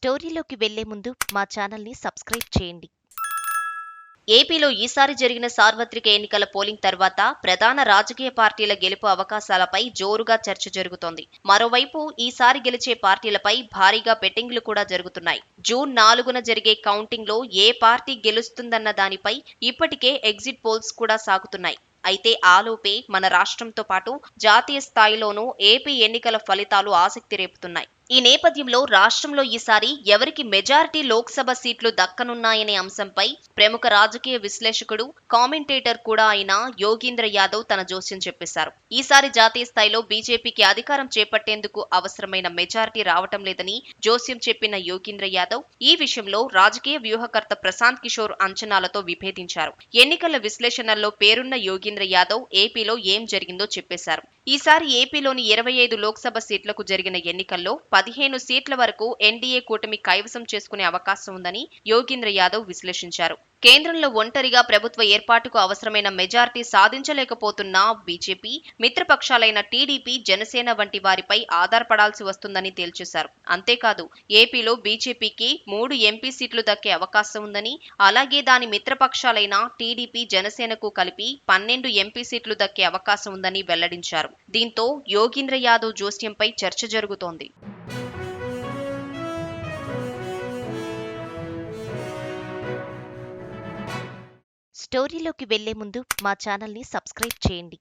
స్టోరీలోకి వెళ్లే ముందు మా ఛానల్ని సబ్స్క్రైబ్ చేయండి. ఏపీలో ఈసారి జరిగిన సార్వత్రిక ఎన్నికల పోలింగ్ తర్వాత ప్రధాన రాజకీయ పార్టీల గెలుపు అవకాశాలపై జోరుగా చర్చ జరుగుతోంది. మరోవైపు ఈసారి గెలిచే పార్టీలపై భారీగా బెట్టింగ్లు కూడా జరుగుతున్నాయి. జూన్ 4న జరిగే కౌంటింగ్ లో ఏ పార్టీ గెలుస్తుందన్న దానిపై ఇప్పటికే ఎగ్జిట్ పోల్స్ కూడా సాగుతున్నాయి. అయితే ఆలోపే మన రాష్ట్రంతో పాటు జాతీయ స్థాయిలోనూ ఏపీ ఎన్నికల ఫలితాలు ఆసక్తి రేపుతున్నాయి. ఈ నేపథ్యంలో రాష్ట్రంలో ఈసారి ఎవరికి మెజారిటీ లోక్సభ సీట్లు దక్కనున్నాయనే అంశంపై ప్రముఖ రాజకీయ విశ్లేషకుడు, కామెంటేటర్ కూడా అయిన యోగీంద్ర యాదవ్ తన జోస్యం చెప్పేశారు. ఈసారి జాతీయ స్థాయిలో బీజేపీకి అధికారం చేపట్టేందుకు అవసరమైన మెజారిటీ రావటం లేదని జోస్యం చెప్పిన యోగీంద్ర యాదవ్ ఈ విషయంలో రాజకీయ వ్యూహకర్త ప్రశాంత్ కిషోర్ అంచనాలతో విభేదించారు. ఎన్నికల విశ్లేషణల్లో పేరున్న యోగీంద్ర యాదవ్ ఏపీలో ఏం జరిగిందో చెప్పేశారు. ఈసారి ఏపీలోని 25 లోక్సభ సీట్లకు జరిగిన ఎన్నికల్లో 15 సీట్ల వరకు ఎన్డీఏ కూటమి కైవసం చేసుకునే అవకాశం ఉందని యోగీంద్ర యాదవ్ విశ్లేషించారు. కేంద్రంలో ఒంటరిగా ప్రభుత్వ ఏర్పాటుకు అవసరమైన మెజారిటీ సాధించలేకపోతున్న బీజేపీ మిత్రపక్షాలైన టీడీపీ, జనసేన వంటి వారిపై ఆధారపడాల్సి వస్తుందని తేల్చేశారు. అంతేకాదు ఏపీలో బీజేపీకి 3 ఎంపీ సీట్లు దక్కే అవకాశం ఉందని, అలాగే దాని మిత్రపక్షాలైన టీడీపీ, జనసేనకు కలిపి 12 ఎంపీ సీట్లు దక్కే అవకాశం ఉందని వెల్లడించారు. దీంతో యోగీంద్ర యాదవ్ జోస్యంపై చర్చ జరుగుతోంది. స్టోరీలోకి వెళ్లే ముందు మా ఛానల్ని సబ్స్క్రైబ్ చేయండి.